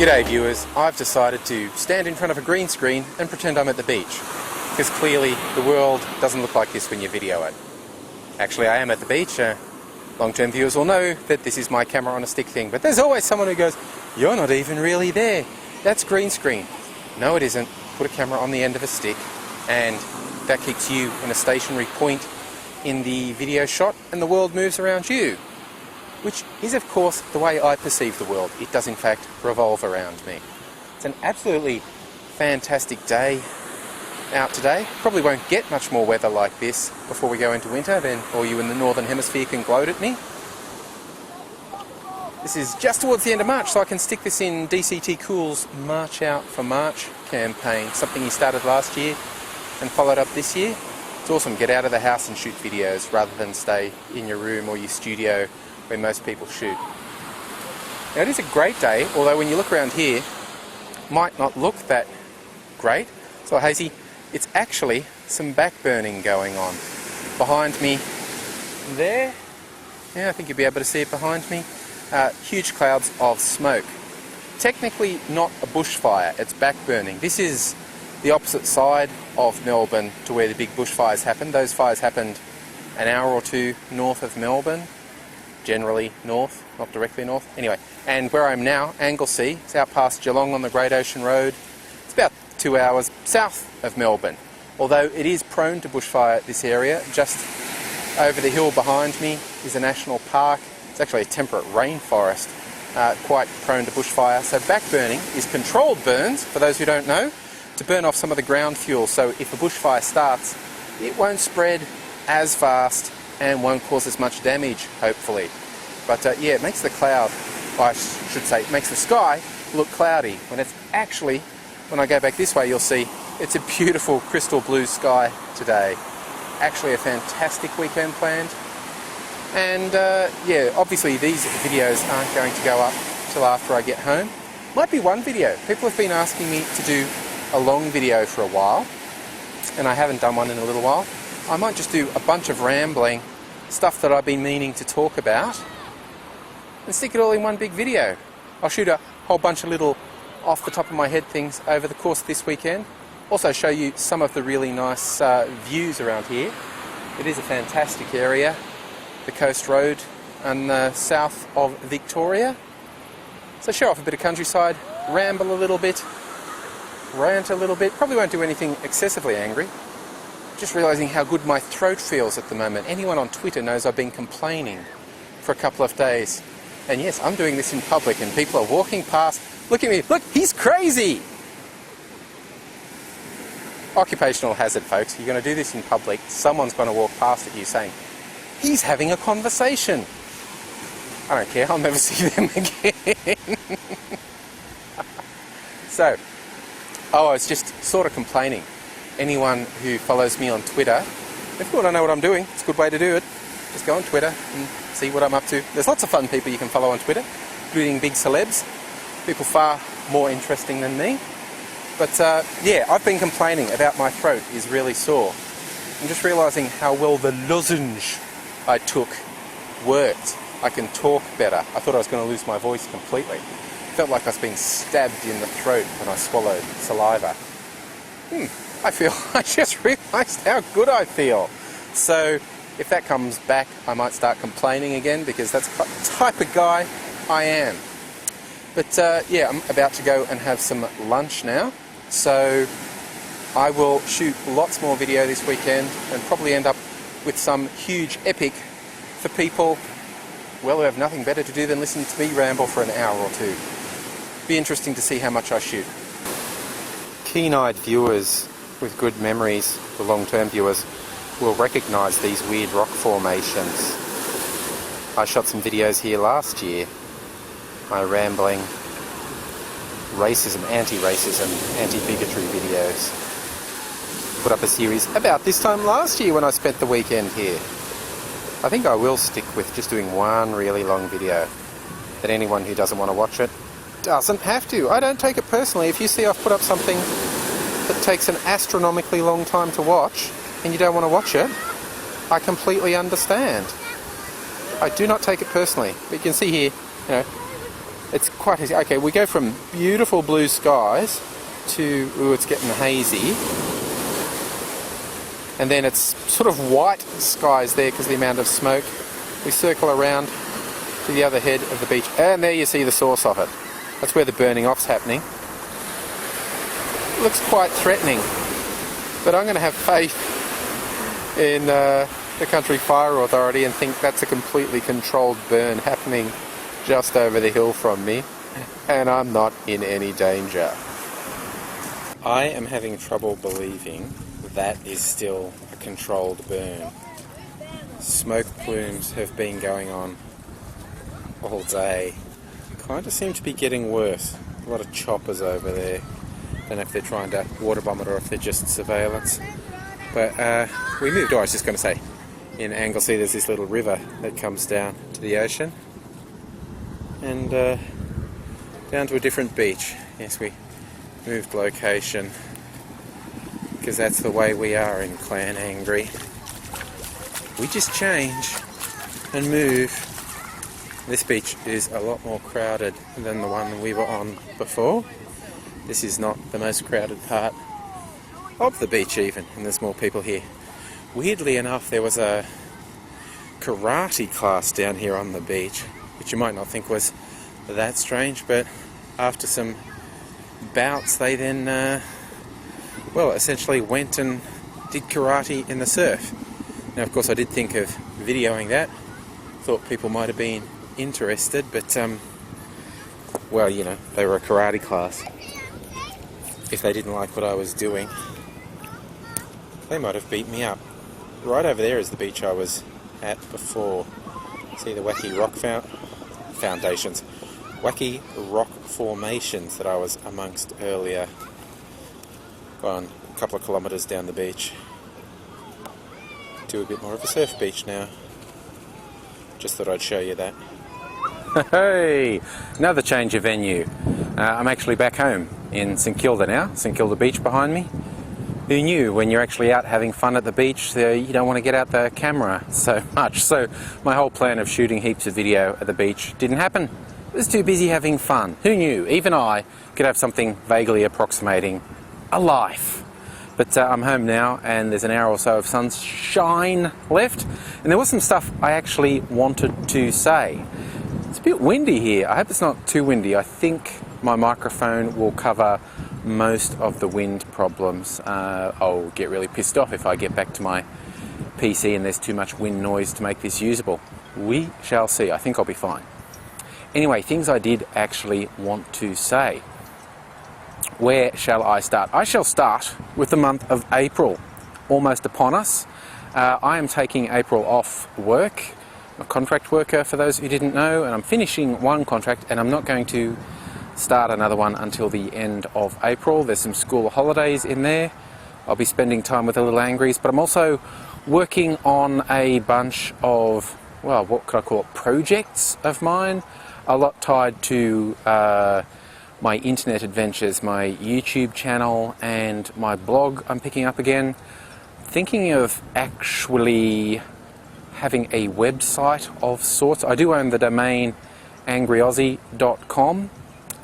G'day viewers, I've decided to stand in front of a green screen and pretend I'm at the beach. Because clearly the world doesn't look like this when you video it. Actually, I am at the beach. Long-term viewers will know that this is my camera on a stick thing, but there's always someone who goes, "You're not even really there. That's green screen." No, it isn't. Put a camera on the end of a stick and that keeps you in a stationary point in the video shot and the world moves around you. Which is, of course, the way I perceive the world. It does, in fact, revolve around me. It's an absolutely fantastic day out today. Probably won't get much more weather like this before we go into winter, then all you in the Northern Hemisphere can gloat at me. This is just towards the end of March, so I can stick this in DCTCool's March Out for March campaign, something he started last year and followed up this year. It's awesome. Get out of the house and shoot videos rather than stay in your room or your studio where most people shoot. Now, it is a great day, although when you look around here, it might not look that great. It's all hazy. It's actually some backburning going on. Behind me there, yeah, I think you'll be able to see it behind me. Huge clouds of smoke. Technically not a bushfire, it's backburning. This is the opposite side of Melbourne to where the big bushfires happened. Those fires happened an hour or two north of Melbourne. Generally north, not directly north. Anyway, and where I'm now, AngryAussie, it's out past Geelong on the Great Ocean Road. It's about 2 hours south of Melbourne. Although it is prone to bushfire, this area. Just over the hill behind me is a national park. It's actually a temperate rainforest, quite prone to bushfire. So backburning is controlled burns, for those who don't know, to burn off some of the ground fuel. So if a bushfire starts, it won't spread as fast and won't cause as much damage, hopefully. But yeah, it makes the cloud, I should say, it makes the sky look cloudy, when it's actually, when I go back this way, you'll see it's a beautiful crystal blue sky today. Actually a fantastic weekend planned. And yeah, obviously these videos aren't going to go up till after I get home. Might be one video. People have been asking me to do a long video for a while, and I haven't done one in a little while. I might just do a bunch of rambling stuff that I've been meaning to talk about and stick it all in one big video. I'll shoot a whole bunch of little off the top of my head things over the course of this weekend. Also show you some of the really nice views around here. It is a fantastic area. The Coast Road and the south of Victoria. So show off a bit of countryside, ramble a little bit, rant a little bit. Probably won't do anything excessively angry. Just realising how good my throat feels at the moment. Anyone on Twitter knows I've been complaining for a couple of days. And yes, I'm doing this in public and people are walking past. Look at me, look, he's crazy! Occupational hazard, folks. You're going to do this in public. Someone's going to walk past at you saying, "He's having a conversation." I don't care, I'll never see them again. So, I was just sort of complaining. Anyone who follows me on Twitter, if you want to know what I'm doing, it's a good way to do it. Just go on Twitter and see what I'm up to. There's lots of fun people you can follow on Twitter, including big celebs, people far more interesting than me. But yeah, I've been complaining about my throat is really sore. I'm just realising how well the lozenge I took worked. I can talk better. I thought I was going to lose my voice completely. It felt like I was being stabbed in the throat when I swallowed saliva. I just realised how good I feel. So if that comes back, I might start complaining again, because that's the type of guy I am. But yeah, I'm about to go and have some lunch now. So I will shoot lots more video this weekend and probably end up with some huge epic for people, well, who have nothing better to do than listen to me ramble for an hour or two. Be interesting to see how much I shoot. Keen-eyed viewers with good memories, the long-term viewers, will recognise these weird rock formations. I shot some videos here last year. My rambling racism, anti-racism, anti-bigotry videos. Put up a series about this time last year when I spent the weekend here. I think I will stick with just doing one really long video. That anyone who doesn't want to watch it doesn't have to. I don't take it personally. If you see I've put up something that takes an astronomically long time to watch and you don't want to watch it, I completely understand. I do not take it personally. But you can see here, you know, it's quite hazy. Okay, we go from beautiful blue skies to, ooh, it's getting hazy. And then it's sort of white skies there because of the amount of smoke. We circle around to the other head of the beach, and there you see the source of it. That's where the burning off's happening. It looks quite threatening, but I'm going to have faith in the Country Fire Authority and think that's a completely controlled burn happening just over the hill from me, and I'm not in any danger. I am having trouble believing that is still a controlled burn. Smoke plumes have been going on all day. Kind of seem to be getting worse. A lot of choppers over there. Don't know if they're trying to water bomb it or if they're just surveillance. But we moved, I was just going to say, in Anglesey there's this little river that comes down to the ocean. And down to a different beach. Yes, we moved location because that's the way we are in Clan Angry. We just change and move. This beach is a lot more crowded than the one we were on before. This is not the most crowded part of the beach even, and there's more people here. Weirdly enough, there was a karate class down here on the beach, which you might not think was that strange, but after some bouts they then essentially went and did karate in the surf. Now of course I did think of videoing that, thought people might have been interested, but well, you know, they were a karate class. If they didn't like what I was doing, they might have beat me up. Right over there is the beach I was at before. See the wacky rock foundations, wacky rock formations that I was amongst earlier. Gone a couple of kilometres down the beach. Do a bit more of a surf beach now. Just thought I'd show you that. Hey, another change of venue. I'm actually back home in St Kilda now. St Kilda Beach behind me. Who knew when you're actually out having fun at the beach, you don't want to get out the camera so much. So my whole plan of shooting heaps of video at the beach didn't happen. I was too busy having fun. Who knew? Even I could have something vaguely approximating a life. But I'm home now and there's an hour or so of sunshine left, and there was some stuff I actually wanted to say. It's a bit windy here. I hope it's not too windy. I think my microphone will cover most of the wind problems. I'll get really pissed off if I get back to my PC and there's too much wind noise to make this usable. We shall see. I think I'll be fine. Anyway, things I did actually want to say. Where shall I start? I shall start with the month of April, almost upon us. I am taking April off work. I'm a contract worker, for those who didn't know, and I'm finishing one contract and I'm not going to start another one until the end of April. There's some school holidays in there. I'll be spending time with the little Angries, but I'm also working on a bunch of, well, what could I call it, projects of mine, a lot tied to my internet adventures, my YouTube channel and my blog I'm picking up again. Thinking of actually having a website of sorts. I do own the domain AngryAussie.com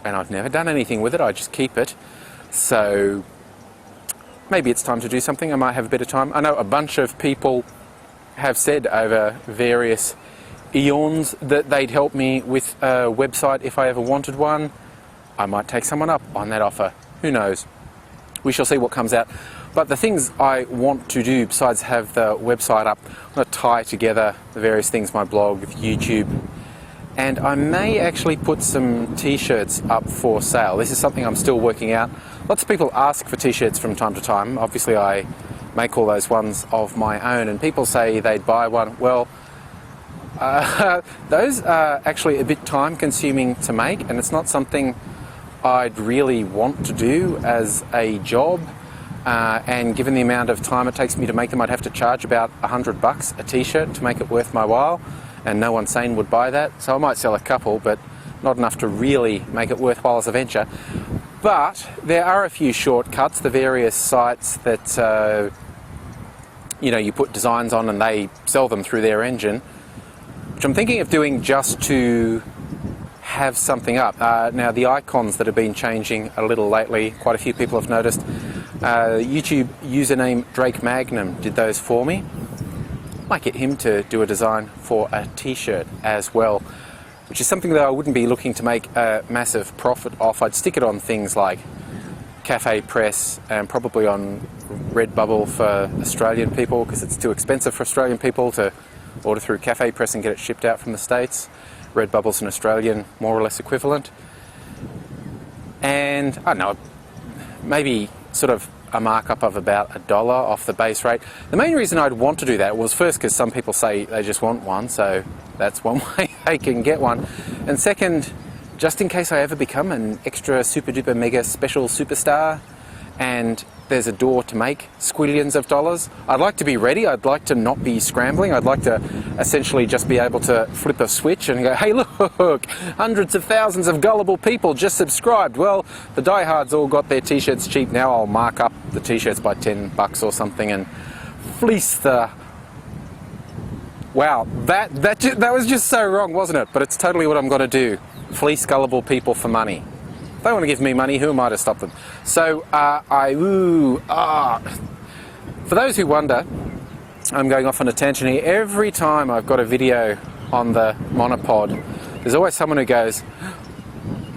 and I've never done anything with it, I just keep it. So maybe it's time to do something. I might have a bit of time. I know a bunch of people have said over various eons that they'd help me with a website if I ever wanted one. I might take someone up on that offer. Who knows? We shall see what comes out. But the things I want to do besides have the website up, I'm going to tie together the various things, my blog, YouTube, and I may actually put some t-shirts up for sale. This is something I'm still working out. Lots of people ask for t-shirts from time to time. Obviously I make all those ones of my own and people say they'd buy one. Well, those are actually a bit time consuming to make, and it's not something I'd really want to do as a job, and given the amount of time it takes me to make them, I'd have to charge about $100 a t-shirt to make it worth my while, and no one sane would buy that. So I might sell a couple, but not enough to really make it worthwhile as a venture. But there are a few shortcuts, the various sites that you know, you put designs on and they sell them through their engine, which I'm thinking of doing just to have something up. Now the icons that have been changing a little lately, quite a few people have noticed. YouTube username Drake Magnum did those for me. Might get him to do a design for a t-shirt as well, which is something that I wouldn't be looking to make a massive profit off. I'd stick it on things like Cafe Press and probably on Redbubble for Australian people, because it's too expensive for Australian people to order through Cafe Press and get it shipped out from the States. Redbubble's an Australian more or less equivalent. And I don't know, maybe sort of a markup of about $1 off the base rate. The main reason I'd want to do that was first because some people say they just want one, so that's one way they can get one. And second, just in case I ever become an extra super duper mega special superstar and there's a door to make squillions of dollars, I'd like to be ready. I'd like to not be scrambling. I'd like to essentially just be able to flip a switch and go, hey look, hundreds of thousands of gullible people just subscribed. Well, the diehards all got their t-shirts cheap. Now I'll mark up the t-shirts by $10 or something and fleece the... Wow, that was just so wrong, wasn't it? But it's totally what I'm going to do. Fleece gullible people for money. If they want to give me money, who am I to stop them? So, for those who wonder, I'm going off on a tangent here. Every time I've got a video on the monopod, there's always someone who goes,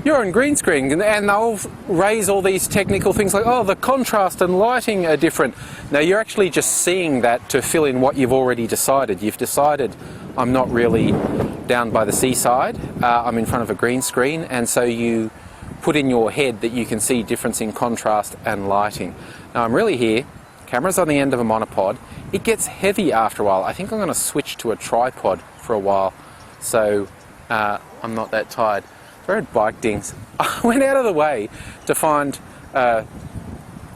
you're on green screen, and they'll raise all these technical things like, oh, the contrast and lighting are different. Now, you're actually just seeing that to fill in what you've already decided. You've decided I'm not really down by the seaside, I'm in front of a green screen, and so you put in your head that you can see difference in contrast and lighting. Now I'm really here, camera's on the end of a monopod, it gets heavy after a while. I think I'm going to switch to a tripod for a while, so I'm not that tired. I heard bike dings. I went out of the way to find a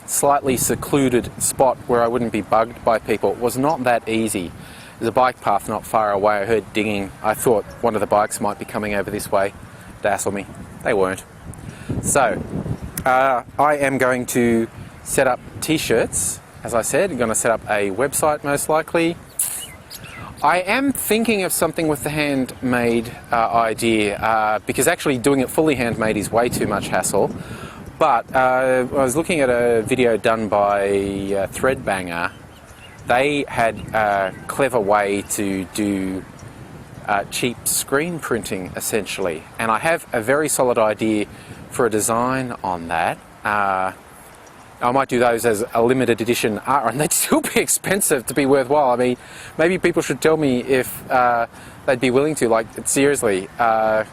slightly secluded spot where I wouldn't be bugged by people. It was not that easy. There's a bike path not far away. I heard dinging. I thought one of the bikes might be coming over this way to hassle me. They weren't. So, I am going to set up t-shirts, as I said. I'm going to set up a website most likely. I am thinking of something with the handmade idea, because actually doing it fully handmade is way too much hassle. But I was looking at a video done by Threadbanger. They had a clever way to do cheap screen printing, essentially. And I have a very solid idea for a design on that. I might do those as a limited edition art, and they'd still be expensive to be worthwhile. I mean, maybe people should tell me if they'd be willing to. Like, seriously, yeah,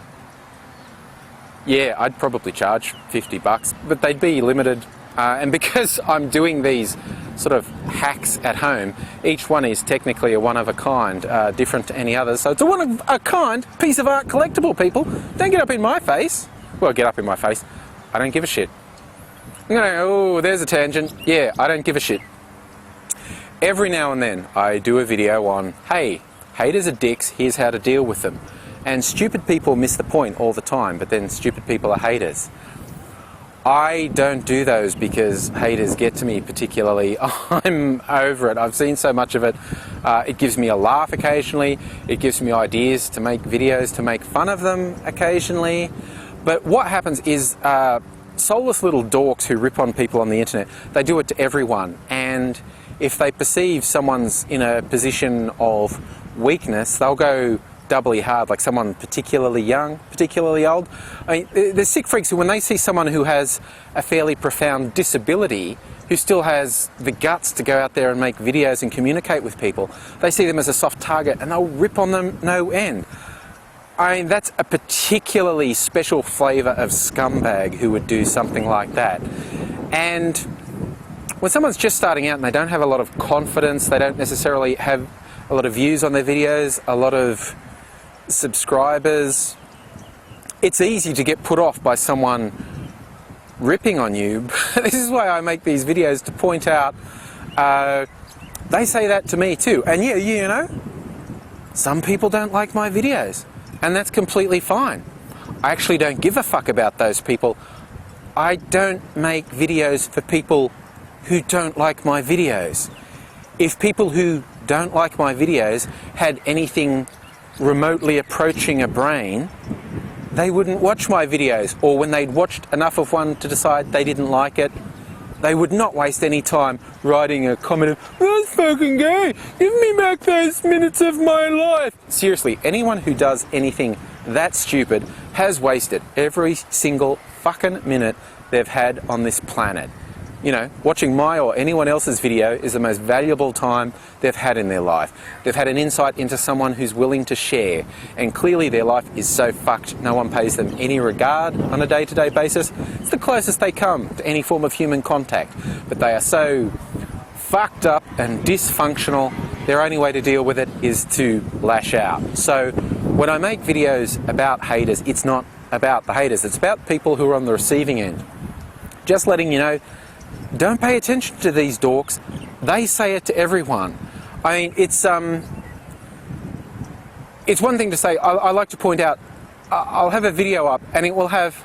I'd probably charge $50, but they'd be limited. And because I'm doing these sort of hacks at home, each one is technically a one-of-a-kind, different to any others. So it's a one-of-a-kind piece of art collectible, people. Don't get up in my face. Well, get up in my face. I don't give a shit. I'm going, oh, there's a tangent. Yeah, I don't give a shit. Every now and then I do a video on, hey, haters are dicks, here's how to deal with them. And stupid people miss the point all the time, but then stupid people are haters. I don't do those because haters get to me particularly. I'm over it. I've seen so much of it. It gives me a laugh occasionally. It gives me ideas to make videos to make fun of them occasionally. But what happens is soulless little dorks who rip on people on the internet, they do it to everyone. And if they perceive someone's in a position of weakness, they'll go doubly hard, like someone particularly young, particularly old. I mean, there's sick freaks who, when they see someone who has a fairly profound disability, who still has the guts to go out there and make videos and communicate with people, they see them as a soft target and they'll rip on them no end. I mean, that's a particularly special flavour of scumbag who would do something like that. And when someone's just starting out and they don't have a lot of confidence, they don't necessarily have a lot of views on their videos, a lot of subscribers, it's easy to get put off by someone ripping on you. This is why I make these videos, to point out they say that to me too. And yeah, you know, some people don't like my videos, and that's completely fine. I actually don't give a fuck about those people. I don't make videos for people who don't like my videos. If people who don't like my videos had anything remotely approaching a brain, they wouldn't watch my videos, or when they'd watched enough of one to decide they didn't like it, they would not waste any time writing a comment of, "That's fucking gay, give me back those minutes of my life." Seriously, anyone who does anything that stupid has wasted every single fucking minute they've had on this planet. You know, watching my or anyone else's video is the most valuable time they've had in their life. They've had an insight into someone who's willing to share, and clearly their life is so fucked no one pays them any regard on a day-to-day basis. It's the closest they come to any form of human contact, but they are so fucked up and dysfunctional, their only way to deal with it is to lash out. So when I make videos about haters, it's not about the haters, it's about people who are on the receiving end. Just letting you know, don't pay attention to these dorks. They say it to everyone. I mean, it's one thing to say, I like to point out, I'll have a video up and it will have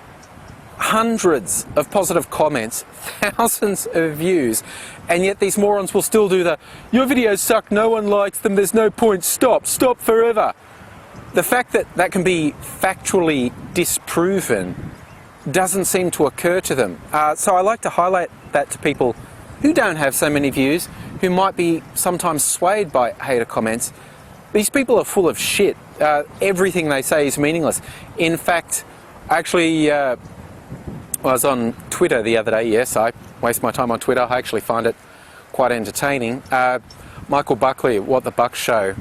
hundreds of positive comments, thousands of views, and yet these morons will still do the, "Your videos suck, no one likes them, there's no point, stop forever." The fact that that can be factually disproven doesn't seem to occur to them. So I like to highlight that to people who don't have so many views, who might be sometimes swayed by hater comments. These people are full of shit. Everything they say is meaningless. In fact, actually, I was on Twitter the other day. Yes, I waste my time on Twitter. I actually find it quite entertaining. Michael Buckley, What the Buck Show,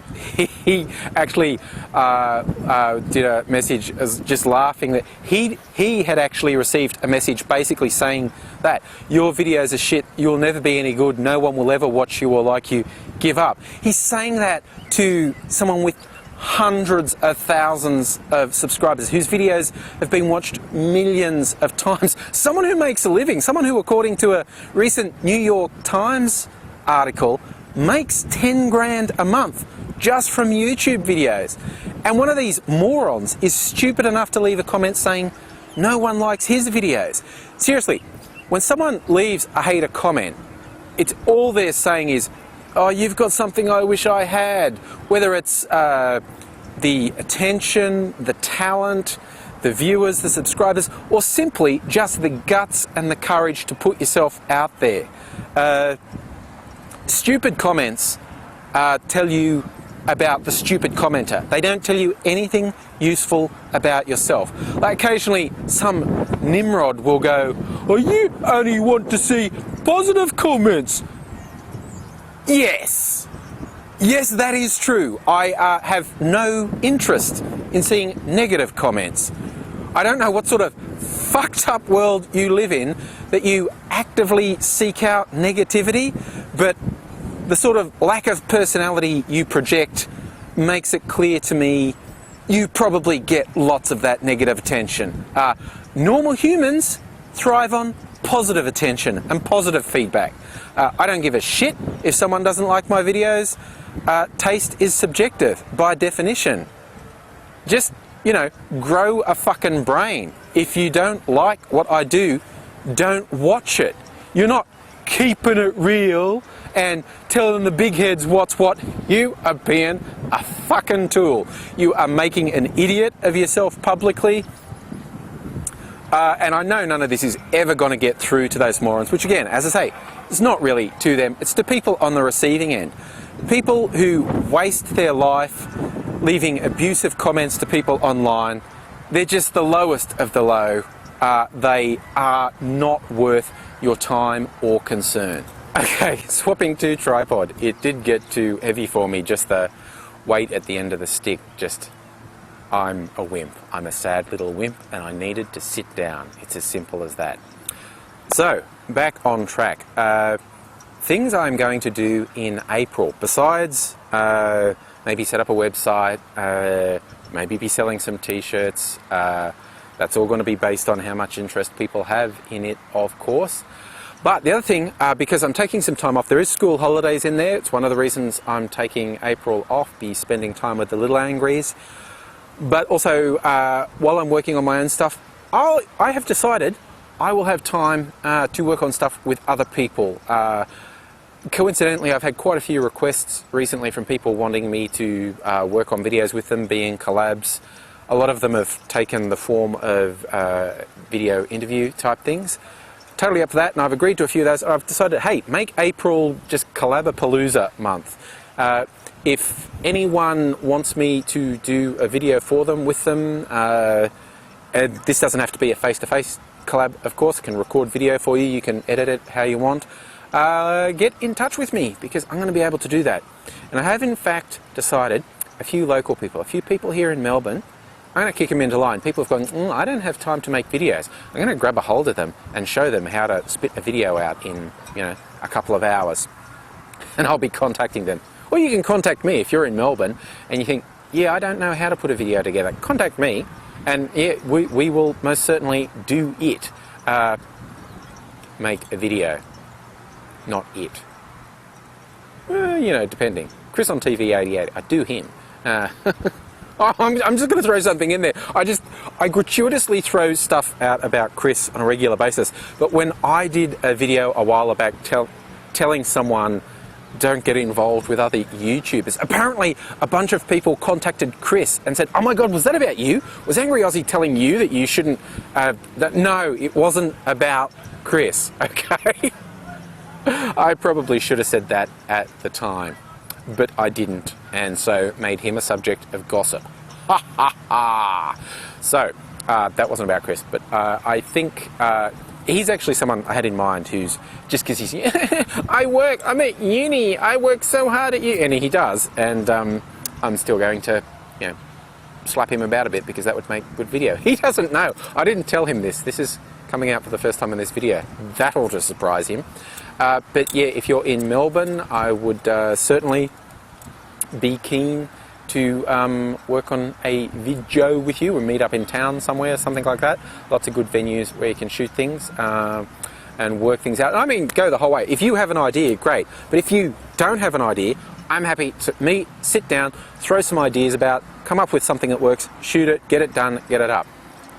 he actually did a message as just laughing that he had actually received a message basically saying that your videos are shit, you'll never be any good, no one will ever watch you or like you, give up. He's saying that to someone with hundreds of thousands of subscribers whose videos have been watched millions of times. Someone who makes a living, someone who, according to a recent New York Times article, makes 10 grand a month just from YouTube videos. And one of these morons is stupid enough to leave a comment saying no one likes his videos. Seriously, when someone leaves a hater comment, it's all they're saying is, "Oh, you've got something I wish I had." Whether it's the attention, the talent, the viewers, the subscribers, or simply just the guts and the courage to put yourself out there. Stupid comments tell you about the stupid commenter. They don't tell you anything useful about yourself. Like occasionally some Nimrod will go, "Oh, you only want to see positive comments." Yes, that is true. I have no interest in seeing negative comments. I don't know what sort of fucked up world you live in that you actively seek out negativity, but the sort of lack of personality you project makes it clear to me you probably get lots of that negative attention. Normal humans thrive on positive attention and positive feedback. I don't give a shit if someone doesn't like my videos. Taste is subjective by definition. Just, you know, grow a fucking brain. If you don't like what I do, don't watch it. You're not keeping it real and telling the big heads what's what. You are being a fucking tool. You are making an idiot of yourself publicly. And I know none of this is ever going to get through to those morons, which again, as I say, it's not really to them, it's to people on the receiving end. People who waste their life leaving abusive comments to people online, they're just the lowest of the low. They are not worth your time or concern. Okay, swapping to tripod. It did get too heavy for me, just the weight at the end of the stick. I'm a wimp. I'm a sad little wimp and I needed to sit down. It's as simple as that. So, back on track. Things I'm going to do in April, besides maybe set up a website, maybe be selling some t-shirts. That's all going to be based on how much interest people have in it, of course. But the other thing, because I'm taking some time off, there is school holidays in there. It's one of the reasons I'm taking April off, be spending time with the little Angries. But also, while I'm working on my own stuff, I have decided I will have time to work on stuff with other people. Coincidentally, I've had quite a few requests recently from people wanting me to work on videos with them, being collabs. A lot of them have taken the form of video interview type things. Totally up for that, and I've agreed to a few of those. I've decided, hey, make April just Collabapalooza month. If anyone wants me to do a video for them, with them, and this doesn't have to be a face-to-face collab, of course. I can record video for you. You can edit it how you want. Get in touch with me, because I'm going to be able to do that. And I have, in fact, decided a few local people, a few people here in Melbourne, I'm going to kick them into line. People have gone, I don't have time to make videos. I'm going to grab a hold of them and show them how to spit a video out in, a couple of hours. And I'll be contacting them. Or you can contact me if you're in Melbourne and you think, yeah, I don't know how to put a video together. Contact me, and yeah, we will most certainly do it. Make a video, not it. Depending. Chris on TV 88, I do him. I'm just going to throw something in there. I gratuitously throw stuff out about Chris on a regular basis. But when I did a video a while back telling someone don't get involved with other YouTubers, apparently a bunch of people contacted Chris and said, oh my God, was that about you? Was AngryAussie telling you that you shouldn't... No, it wasn't about Chris, okay? I probably should have said that at the time, but I didn't, and so made him a subject of gossip. Ha ha ha! So, that wasn't about Chris, but I think he's actually someone I had in mind who's, just because he's, I'm at uni, I work so hard at uni, and he does, and I'm still going to, slap him about a bit, because that would make good video. He doesn't know. I didn't tell him this. This is coming out for the first time in this video. That ought to surprise him. But yeah, if you're in Melbourne, I would certainly be keen to work on a video with you and meet up in town somewhere, something like that. Lots of good venues where you can shoot things and work things out. I mean, go the whole way. If you have an idea, great. But if you don't have an idea, I'm happy to meet, sit down, throw some ideas about, come up with something that works, shoot it, get it done, get it up.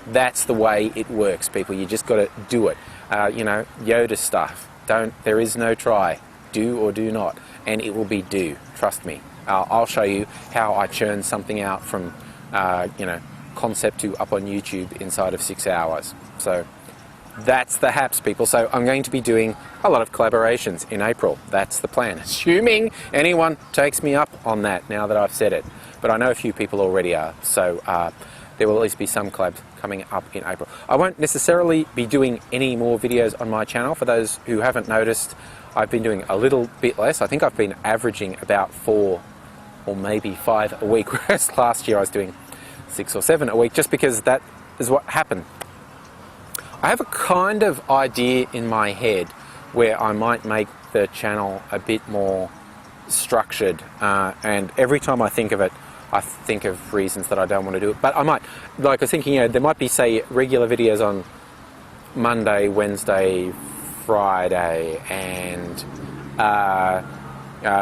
That's the way it works, people. You just got to do it. Yoda stuff. There is no try. Do or do not. And it will be do. Trust me. I'll show you how I churn something out from, concept to up on YouTube inside of 6 hours. So that's the haps, people. So I'm going to be doing a lot of collaborations in April. That's the plan. Assuming anyone takes me up on that now that I've said it. But I know a few people already are. So there will at least be some collabs coming up in April. I won't necessarily be doing any more videos on my channel. For those who haven't noticed, I've been doing a little bit less. I think I've been averaging about 4 or maybe 5 a week, whereas last year I was doing 6 or 7 a week, just because that is what happened. I have a kind of idea in my head where I might make the channel a bit more structured, and every time I think of it, I think of reasons that I don't want to do it. But I might, like I was thinking, there might be, say, regular videos on Monday, Wednesday, Friday, and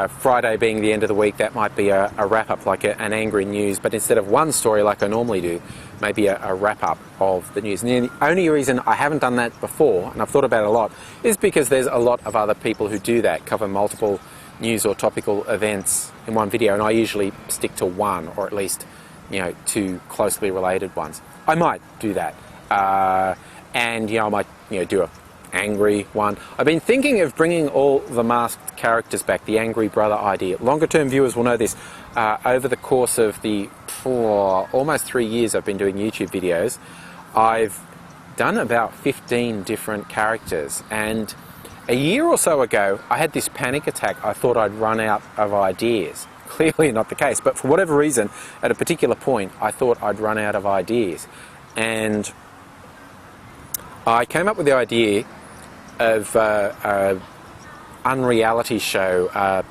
Friday being the end of the week, that might be a wrap-up, like an angry news, but instead of one story like I normally do, maybe a wrap-up of the news. And the only reason I haven't done that before, and I've thought about it a lot, is because there's a lot of other people who do that, cover multiple news or topical events in one video, and I usually stick to one, or at least, 2 closely related ones. I might do that, and I might, do a angry one. I've been thinking of bringing all the masked characters back, the Angry Brother idea. Longer term viewers will know this. Over the course of the almost 3 years I've been doing YouTube videos, I've done about 15 different characters, and a year or so ago I had this panic attack. I thought I'd run out of ideas. Clearly not the case, but for whatever reason, at a particular point I thought I'd run out of ideas, and I came up with the idea of a unreality show,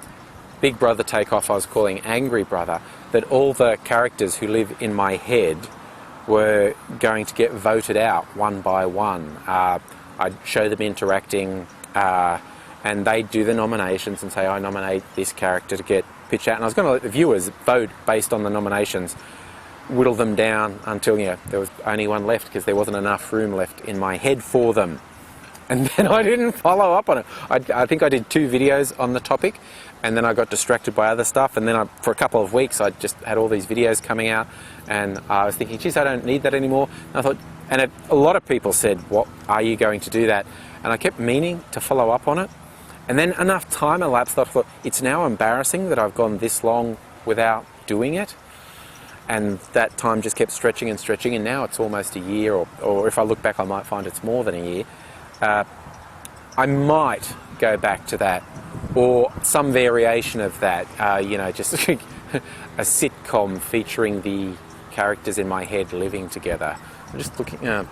Big Brother Takeoff, I was calling Angry Brother, that all the characters who live in my head were going to get voted out one by one. I'd show them interacting, and they'd do the nominations and say, I nominate this character to get pitched out. And I was going to let the viewers vote based on the nominations, whittle them down until there was only one left, because there wasn't enough room left in my head for them. and then I didn't follow up on it. I think I did 2 videos on the topic, and then I got distracted by other stuff, and then for a couple of weeks I just had all these videos coming out, and I was thinking, geez, I don't need that anymore. And I thought, and a lot of people said, what, are you going to do that? And I kept meaning to follow up on it, and then enough time elapsed that I thought, it's now embarrassing that I've gone this long without doing it. And that time just kept stretching and stretching, and now it's almost a year, or if I look back I might find it's more than a year. I might go back to that, or some variation of that, you know, just a sitcom featuring the characters in my head living together. I'm just looking, oh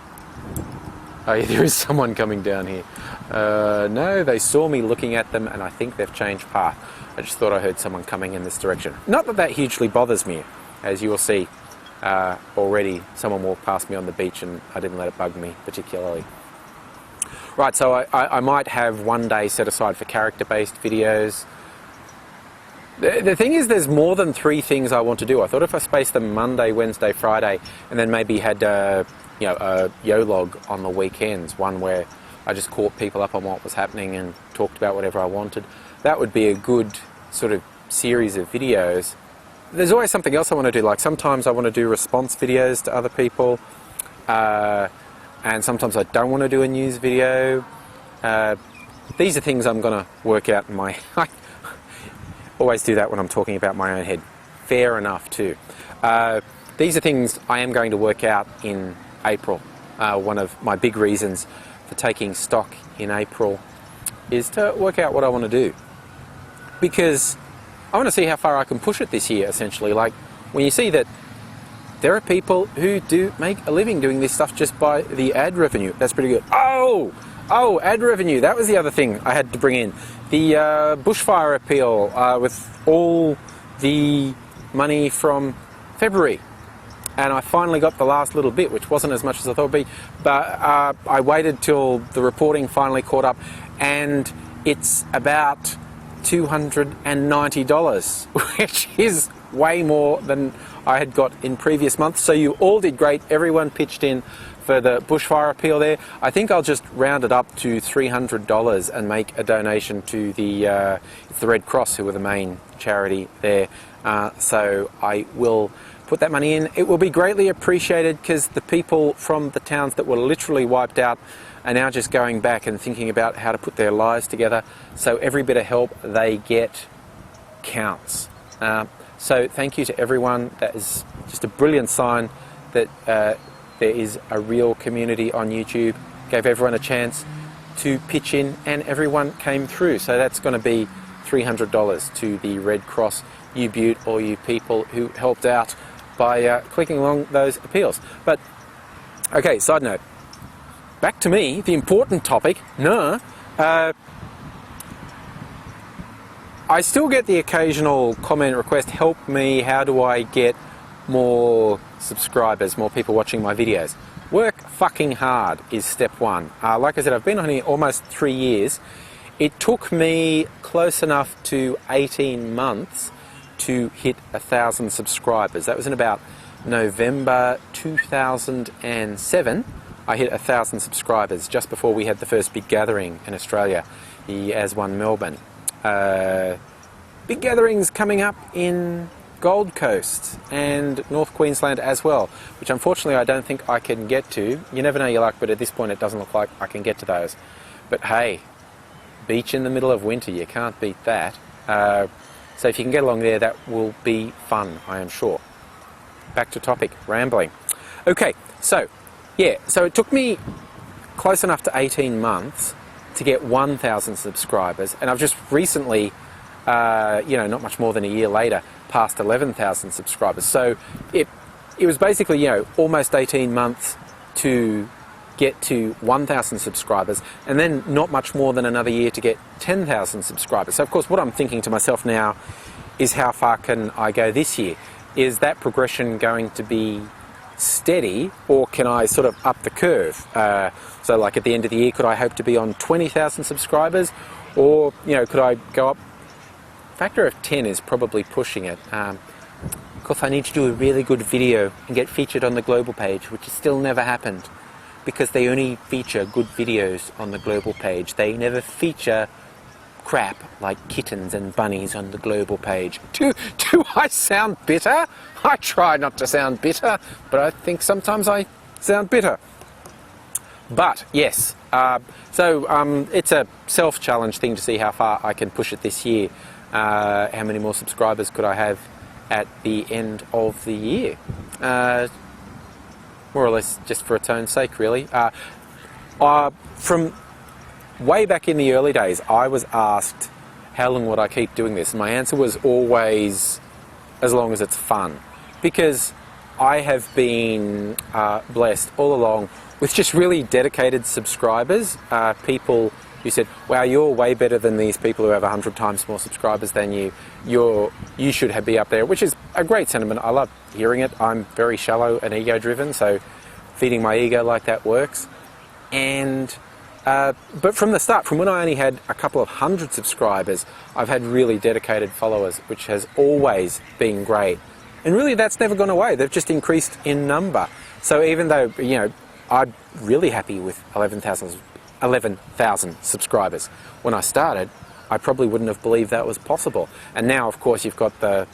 yeah, there is someone coming down here. No, they saw me looking at them and I think they've changed path. I just thought I heard someone coming in this direction. Not that that hugely bothers me. As you will see, already someone walked past me on the beach and I didn't let it bug me particularly. Right, so I might have one day set aside for character-based videos. The thing is, there's more than 3 things I want to do. I thought if I spaced them Monday, Wednesday, Friday, and then maybe had you know, a yo-log on the weekends, one where I just caught people up on what was happening and talked about whatever I wanted, that would be a good sort of series of videos. There's always something else I want to do, like sometimes I want to do response videos to other people, and sometimes I don't want to do a news video. These are things I'm going to work out in my... I always do that when I'm talking about my own head. Fair enough too. These are things I am going to work out in April. One of my big reasons for taking stock in April is to work out what I want to do. Because I want to see how far I can push it this year, essentially. Like, when you see that there are people who do make a living doing this stuff just by the ad revenue, that's pretty good. Oh, ad revenue, that was the other thing I had to bring in. The bushfire appeal with all the money from February. And I finally got the last little bit, which wasn't as much as I thought it would be, but I waited till the reporting finally caught up, and it's about $290, which is way more than I had got in previous months. So you all did great. Everyone pitched in for the bushfire appeal there. I think I'll just round it up to $300 and make a donation to the Red Cross, who are the main charity there. So I will put that money in. It will be greatly appreciated, because the people from the towns that were literally wiped out are now just going back and thinking about how to put their lives together. So every bit of help they get counts. So thank you to everyone. That is just a brilliant sign that there is a real community on YouTube. Gave everyone a chance to pitch in, and everyone came through. So that's going to be $300 to the Red Cross, you beaut, all you people who helped out by clicking along those appeals. But, okay, side note. Back to me, the important topic. I still get the occasional comment request, help me, how do I get more subscribers, more people watching my videos? Work fucking hard is step 1. Like I said, I've been on here almost 3 years. It took me close enough to 18 months to hit 1,000 subscribers. That was in about November 2007. I hit 1,000 subscribers just before we had the first big gathering in Australia, the AS1 Melbourne. Big gatherings coming up in Gold Coast and North Queensland as well, which unfortunately I don't think I can get to. You never know your luck, but at this point it doesn't look like I can get to those. But hey, beach in the middle of winter, you can't beat that. So if you can get along there, that will be fun, I am sure. Back to topic, rambling. Okay, so yeah, so it took me close enough to 18 months to get 1,000 subscribers, and I've just recently, you know, not much more than a year later, passed 11,000 subscribers. So it was basically, you know, almost 18 months to get to 1,000 subscribers, and then not much more than another year to get 10,000 subscribers. So of course what I'm thinking to myself now is, how far can I go this year? Is that progression going to be steady, or can I sort of up the curve? So like at the end of the year, could I hope to be on 20,000 subscribers, or, you know, could I go up? Factor of 10 is probably pushing it. Of course I need to do a really good video and get featured on the global page, which has still never happened. because they only feature good videos on the global page. They never feature crap like kittens and bunnies on the global page. Do I sound bitter? I try not to sound bitter, but I think sometimes I sound bitter. But yes, so it's a self-challenge thing to see how far I can push it this year. How many more subscribers could I have at the end of the year? More or less just for its own sake, really. From way back in the early days, I was asked how long would I keep doing this. My answer was always as long as it's fun, because I have been blessed all along with just really dedicated subscribers, people who said, wow, you're way better than these people who have 100 times more subscribers than you. You should be up there, which is a great sentiment. I love hearing it. I'm very shallow and ego-driven, so feeding my ego like that works. And but from the start, from when I only had a couple of hundred subscribers, I've had really dedicated followers, which has always been great. And really, that's never gone away. They've just increased in number. So even though, you know, I'm really happy with 11,000 subscribers. When I started, I probably wouldn't have believed that was possible. And now, of course, you've got the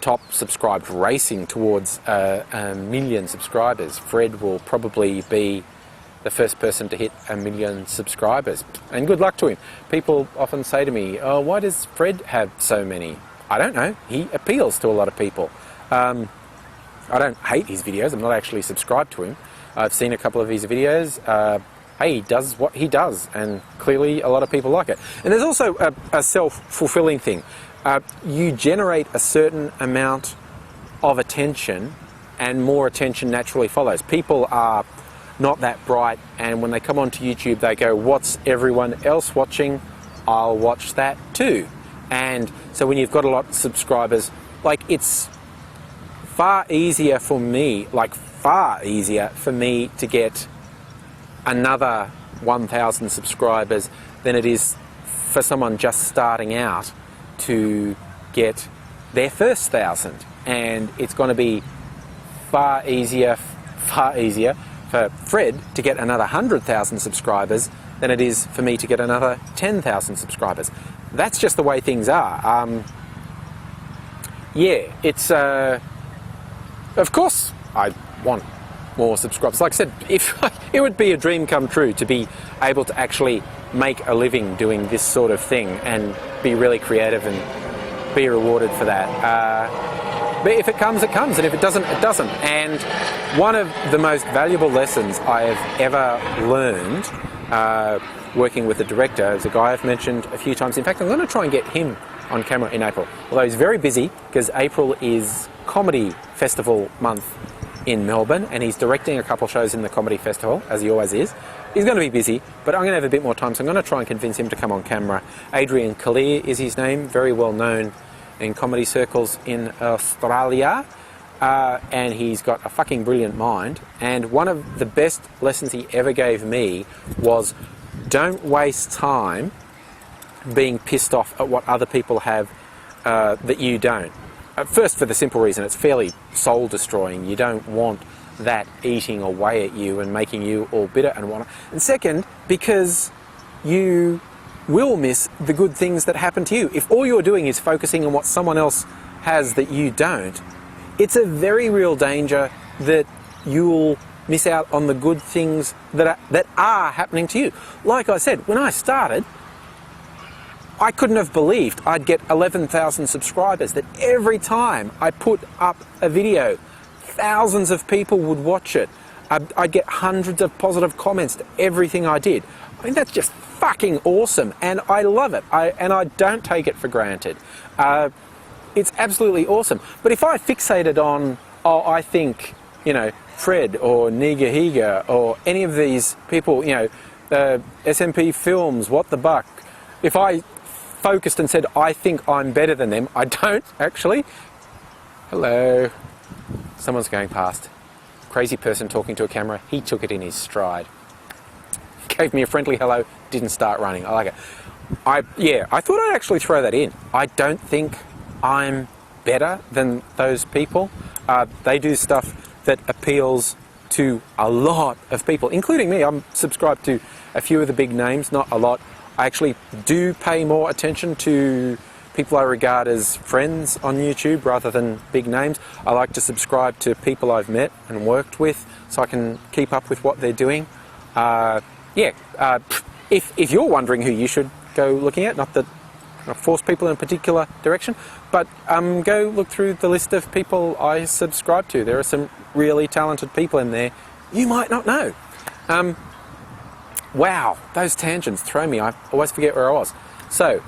top subscribed racing towards 1 million subscribers. Fred will probably be the first person to hit 1 million subscribers. And good luck to him. People often say to me, oh, why does Fred have so many? I don't know. He appeals to a lot of people. I don't hate his videos. I'm not actually subscribed to him. I've seen a couple of his videos. Hey, he does what he does, and clearly a lot of people like it. And there's also a self-fulfilling thing. You generate a certain amount of attention, and more attention naturally follows. People are not that bright, and when they come onto YouTube, they go, what's everyone else watching? I'll watch that too. And so when you've got a lot of subscribers, like, it's far easier for me to get another 1,000 subscribers than it is for someone just starting out to get their first 1,000. And it's going to be far easier for Fred to get another 100,000 subscribers than it is for me to get another 10,000 subscribers. That's just the way things are. Yeah, it's of course I want more subscribers. Like I said, it would be a dream come true to be able to actually make a living doing this sort of thing and be really creative and be rewarded for that. But if it comes, it comes, and if it doesn't, it doesn't. And one of the most valuable lessons I have ever learned working with the director is a guy I've mentioned a few times. In fact, I'm going to try and get him on camera in April, although he's very busy because April is Comedy Festival month in Melbourne, and he's directing a couple shows in the Comedy Festival, as he always is. He's going to be busy, but I'm going to have a bit more time, so I'm going to try and convince him to come on camera. Adrian Kalir is his name, very well known in comedy circles in Australia, and he's got a fucking brilliant mind. And one of the best lessons he ever gave me was, don't waste time being pissed off at what other people have that you don't. First, for the simple reason it's fairly soul destroying. You don't want that eating away at you and making you all bitter and whatnot. And second, because you will miss the good things that happen to you. If all you're doing is focusing on what someone else has that you don't, it's a very real danger that you'll miss out on the good things that are happening to you. Like I said, when I started, I couldn't have believed I'd get 11,000 subscribers, that every time I put up a video, thousands of people would watch it. I'd get hundreds of positive comments to everything I did. I mean, that's just fucking awesome, and I love it, and I don't take it for granted. It's absolutely awesome. But if I fixated on, oh, I think, you know, Fred or Niga Higa or any of these people, you know, SMP Films, What the Buck, if I focused and said, I think I'm better than them, I don't actually. Hello. Someone's going past. Crazy person talking to a camera. He took it in his stride. Gave me a friendly hello, didn't start running. I like it. I thought I'd actually throw that in. I don't think I'm better than those people. They do stuff that appeals to a lot of people, including me. I'm subscribed to a few of the big names, not a lot. I actually do pay more attention to people I regard as friends on YouTube rather than big names. I like to subscribe to people I've met and worked with so I can keep up with what they're doing. If you're wondering who you should go looking at, not that I force people in a particular direction, but go look through the list of people I subscribe to. There are some really talented people in there you might not know. Wow, those tangents throw me. I always forget where I was. So,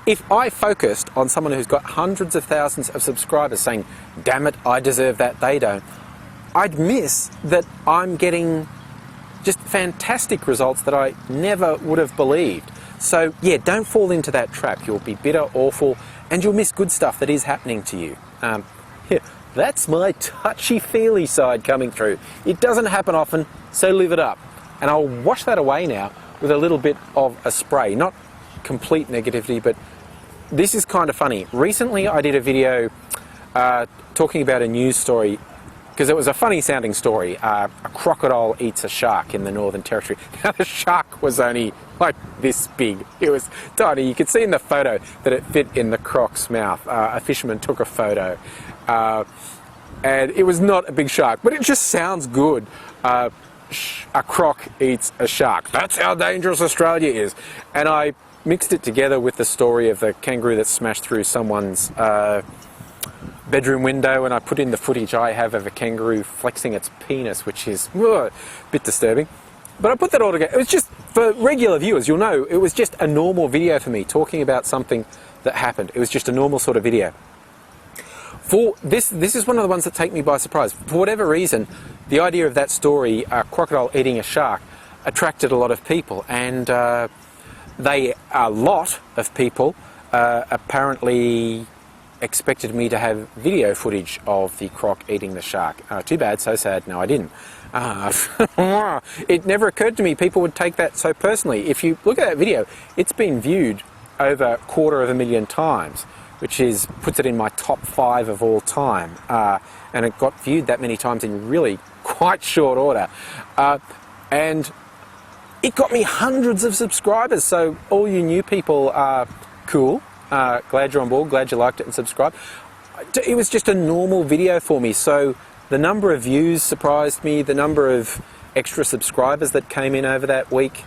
if I focused on someone who's got hundreds of thousands of subscribers saying, damn it, I deserve that, they don't, I'd miss that I'm getting just fantastic results that I never would have believed. So yeah, don't fall into that trap. You'll be bitter, awful, and you'll miss good stuff that is happening to you. That's my touchy-feely side coming through. It doesn't happen often, so live it up. And I'll wash that away now with a little bit of a spray. Not complete negativity, but this is kind of funny. Recently I did a video talking about a news story, because it was a funny sounding story. A crocodile eats a shark in the Northern Territory. Now the shark was only like this big. It was tiny. You could see in the photo that it fit in the croc's mouth. A fisherman took a photo and it was not a big shark, but it just sounds good. A croc eats a shark. That's how dangerous Australia is. And I mixed it together with the story of the kangaroo that smashed through someone's bedroom window, and I put in the footage I have of a kangaroo flexing its penis, which is a bit disturbing. But I put that all together. It was just, for regular viewers, you'll know, it was just a normal video for me, talking about something that happened. It was just a normal sort of video. For this is one of the ones that take me by surprise. For whatever reason, the idea of that story, a crocodile eating a shark, attracted a lot of people, and a lot of people apparently expected me to have video footage of the croc eating the shark. Too bad, so sad. No, I didn't. It never occurred to me people would take that so personally. If you look at that video, it's been viewed over 250,000 times, which puts it in my top 5 of all time. And it got viewed that many times in really quite short order. And it got me hundreds of subscribers, so all you new people are cool. Glad you're on board, glad you liked it and subscribed. It was just a normal video for me, so the number of views surprised me, the number of extra subscribers that came in over that week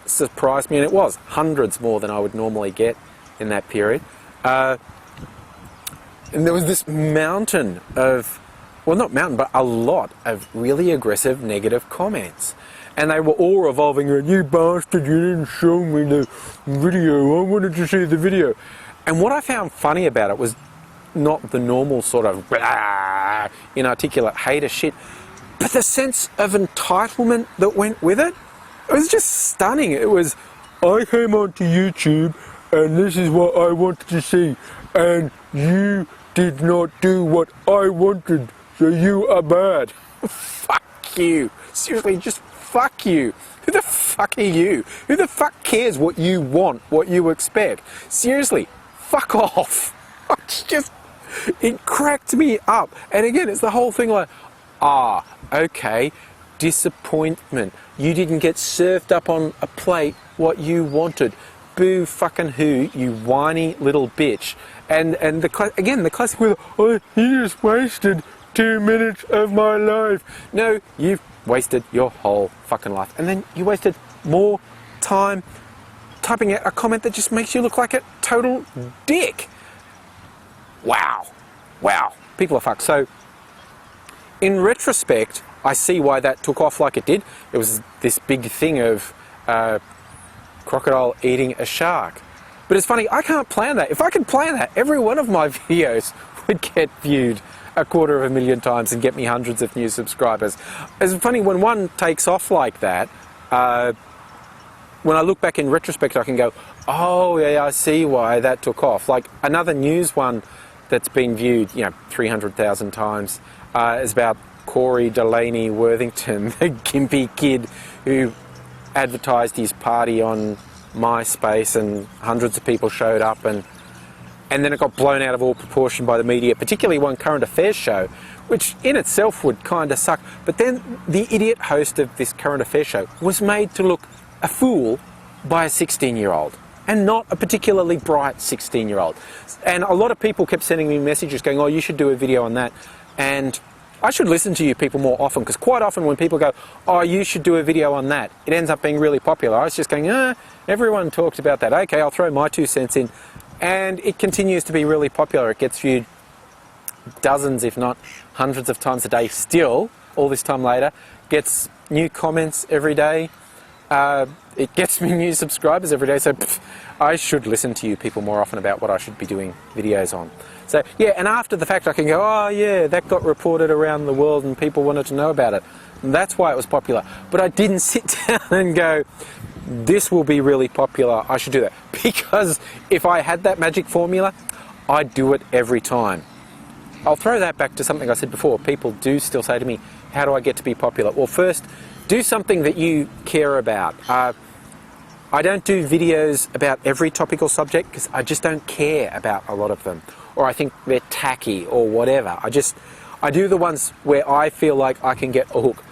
surprised me, and it was hundreds more than I would normally get in that period. And there was this mountain of, well, not mountain, but a lot of really aggressive negative comments. And they were all revolving around, you bastard, you didn't show me the video, I wanted to see the video. And what I found funny about it was not the normal sort of inarticulate hater shit, but the sense of entitlement that went with it. It was just stunning. It was, I came onto YouTube and this is what I wanted to see, and you did not do what I wanted, so you are bad. Fuck you. Seriously, just fuck you. Who the fuck are you? Who the fuck cares what you want, what you expect? Seriously, fuck off. It's just, it cracked me up. And again, it's the whole thing like, okay, disappointment. You didn't get served up on a plate what you wanted. Boo fucking who, you whiny little bitch. And the classic with, oh, you just wasted 2 minutes of my life. No, you've wasted your whole fucking life. And then you wasted more time typing out a comment that just makes you look like a total dick. Wow. People are fucked. So, in retrospect, I see why that took off like it did. It was this big thing of crocodile eating a shark. But it's funny, I can't plan that. If I could plan that, every one of my videos would get viewed 250,000 times and get me hundreds of new subscribers. It's funny, when one takes off like that, when I look back in retrospect, I can go, oh yeah, I see why that took off. Like another news one that's been viewed, 300,000 times, is about Corey Delaney Worthington, the gimpy kid who advertised his party on MySpace, and hundreds of people showed up, and and then it got blown out of all proportion by the media, particularly one current affairs show, which in itself would kind of suck. But then the idiot host of this current affairs show was made to look a fool by a 16-year-old, and not a particularly bright 16-year-old. And a lot of people kept sending me messages going, oh, you should do a video on that. And I should listen to you people more often, because quite often when people go, oh, you should do a video on that, it ends up being really popular. I was just going, everyone talks about that. Okay, I'll throw my 2 cents in. And it continues to be really popular. It gets viewed dozens, if not hundreds of times a day still, all this time later. Gets new comments every day. It gets me new subscribers every day. So I should listen to you people more often about what I should be doing videos on. So yeah, and after the fact I can go, oh yeah, that got reported around the world and people wanted to know about it. And that's why it was popular. But I didn't sit down and go, this will be really popular, I should do that. Because if I had that magic formula, I'd do it every time. I'll throw that back to something I said before. People do still say to me, how do I get to be popular? Well, first, do something that you care about. I don't do videos about every topical subject because I just don't care about a lot of them. Or I think they're tacky or whatever. I do the ones where I feel like I can get a hook.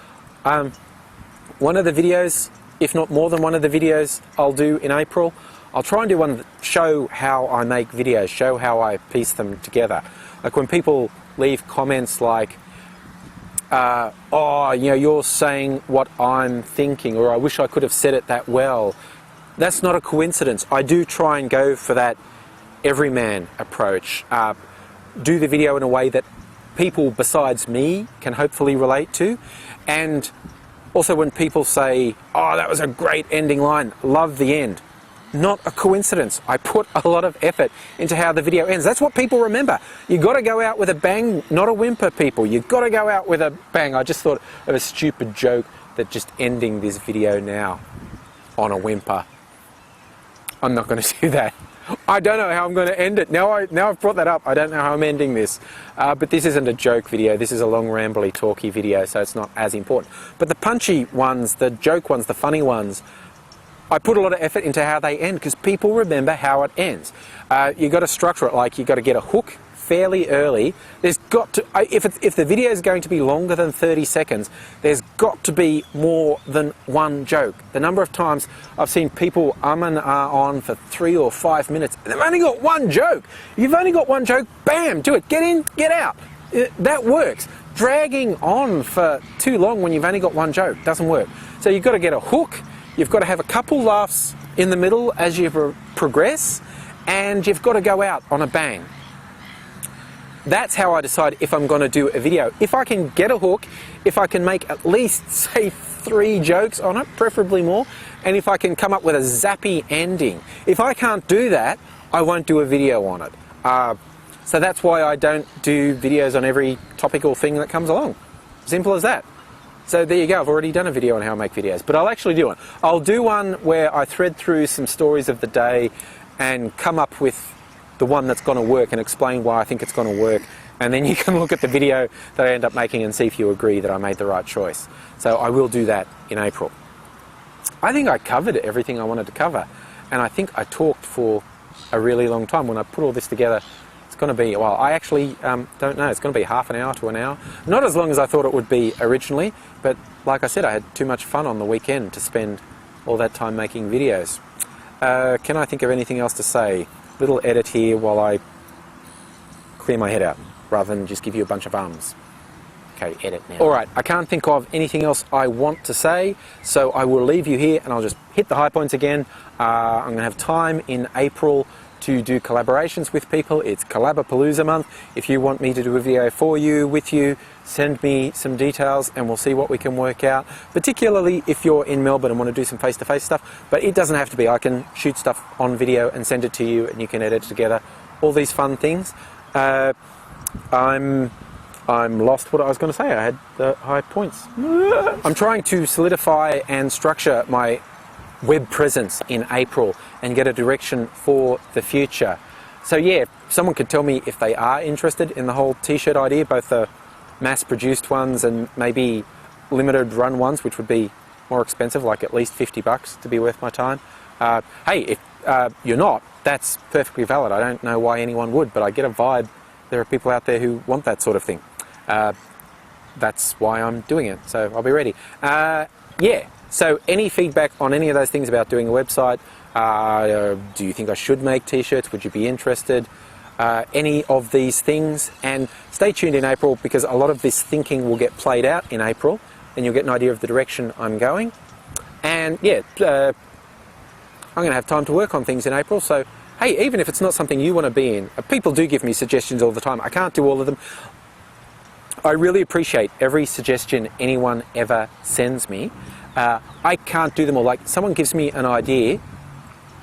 One of the videos, if not more than one of the videos I'll do in April, I'll try and do one that show how I make videos, show how I piece them together. Like when people leave comments like, oh, you know, you're saying what I'm thinking, or I wish I could have said it that well. That's not a coincidence. I do try and go for that everyman approach. Do the video in a way that people besides me can hopefully relate to. And also when people say, oh, that was a great ending line, love the end. Not a coincidence. I put a lot of effort into how the video ends. That's what people remember. You've got to go out with a bang, not a whimper, people. You've got to go out with a bang. I just thought of a stupid joke that just ending this video now on a whimper. I'm not going to do that. I don't know how I'm going to end it. Now I've brought that up, I don't know how I'm ending this. But this isn't a joke video. This is a long, rambly, talky video, so it's not as important. But the punchy ones, the joke ones, the funny ones, I put a lot of effort into how they end because people remember how it ends. You've got to structure it like you've got to get a hook fairly early. There's got to, if the video is going to be longer than 30 seconds, there's got to be more than one joke. The number of times I've seen people and on for 3 or 5 minutes, and they've only got one joke. You've only got one joke, bam, do it, get in, get out. That works. Dragging on for too long when you've only got one joke doesn't work. So you've got to get a hook. You've got to have a couple laughs in the middle as you progress, and you've got to go out on a bang. That's how I decide if I'm going to do a video. If I can get a hook, if I can make at least, say, 3 jokes on it, preferably more, and if I can come up with a zappy ending. If I can't do that, I won't do a video on it. So that's why I don't do videos on every topical thing that comes along. Simple as that. So there you go, I've already done a video on how I make videos, but I'll actually do one. I'll do one where I thread through some stories of the day and come up with the one that's going to work and explain why I think it's going to work. And then you can look at the video that I end up making and see if you agree that I made the right choice. So I will do that in April. I think I covered everything I wanted to cover. And I think I talked for a really long time. When I put all this together, it's going to be, well, I actually don't know. It's going to be half an hour to an hour. Not as long as I thought it would be originally, but like I said, I had too much fun on the weekend to spend all that time making videos. Can I think of anything else to say? Little edit here while I clear my head out, rather than just give you a bunch of ums. Okay, edit now. All right, I can't think of anything else I want to say, so I will leave you here and I'll just hit the high points again. I'm going to have time in April to do collaborations with people. It's Collabapalooza month. If you want me to do a video for you, with you, send me some details and we'll see what we can work out, particularly if you're in Melbourne and want to do some face-to-face stuff. But it doesn't have to be. I can shoot stuff on video and send it to you and you can edit it together. All these fun things. I'm lost what I was going to say. I had the high points. I'm trying to solidify and structure my web presence in April and get a direction for the future. So yeah, someone could tell me if they are interested in the whole t-shirt idea, both the mass-produced ones and maybe limited run ones, which would be more expensive, like at least $50 to be worth my time. Hey, if you're not, that's perfectly valid. I don't know why anyone would, but I get a vibe there are people out there who want that sort of thing. That's why I'm doing it, so I'll be ready. Yeah, so any feedback on any of those things about doing a website? Do you think I should make t-shirts? Would you be interested? Any of these things, and stay tuned in April, because a lot of this thinking will get played out in April, and you'll get an idea of the direction I'm going. And yeah, I'm going to have time to work on things in April, so hey, even if it's not something you want to be in, people do give me suggestions all the time. I can't do all of them. I really appreciate every suggestion anyone ever sends me. I can't do them all. Like, someone gives me an idea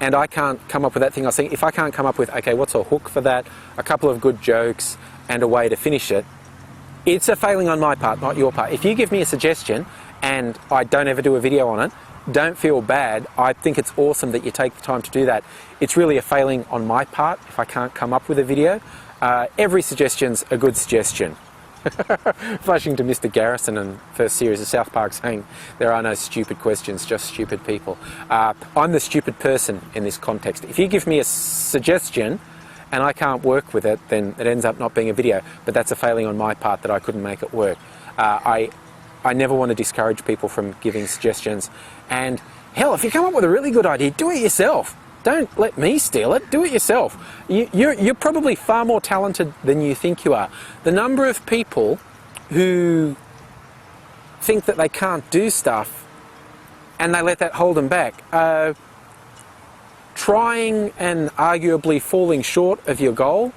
and I can't come up with that thing. I was thinking, if I can't come up with, okay, what's a hook for that, a couple of good jokes and a way to finish it, it's a failing on my part, not your part. If you give me a suggestion and I don't ever do a video on it, don't feel bad. I think it's awesome that you take the time to do that. It's really a failing on my part if I can't come up with a video. Every suggestion's a good suggestion. Flashing to Mr. Garrison in first series of South Park saying, there are no stupid questions, just stupid people. I'm the stupid person in this context. If you give me a suggestion and I can't work with it, then it ends up not being a video. But that's a failing on my part that I couldn't make it work. I never want to discourage people from giving suggestions. And hell, if you come up with a really good idea, do it yourself. Don't let me steal it, do it yourself. You're probably far more talented than you think you are. The number of people who think that they can't do stuff and they let that hold them back. Trying and arguably falling short of your goal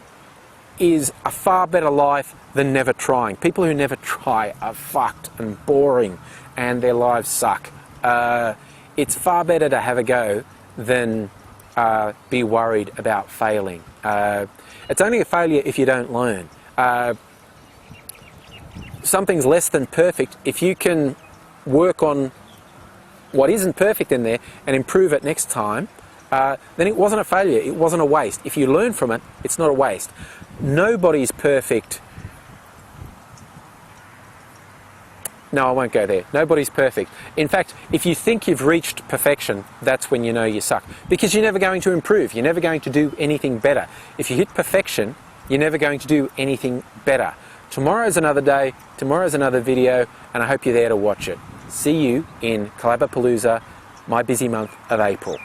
is a far better life than never trying. People who never try are fucked and boring and their lives suck. It's far better to have a go than be worried about failing. It's only a failure if you don't learn. Something's less than perfect. If you can work on what isn't perfect in there and improve it next time, then it wasn't a failure, it wasn't a waste. If you learn from it, it's not a waste. Nobody's perfect. No, I won't go there. Nobody's perfect. In fact, if you think you've reached perfection, that's when you know you suck. Because you're never going to improve. You're never going to do anything better. If you hit perfection, you're never going to do anything better. Tomorrow's another day, tomorrow's another video, and I hope you're there to watch it. See you in Collabapalooza, my busy month of April.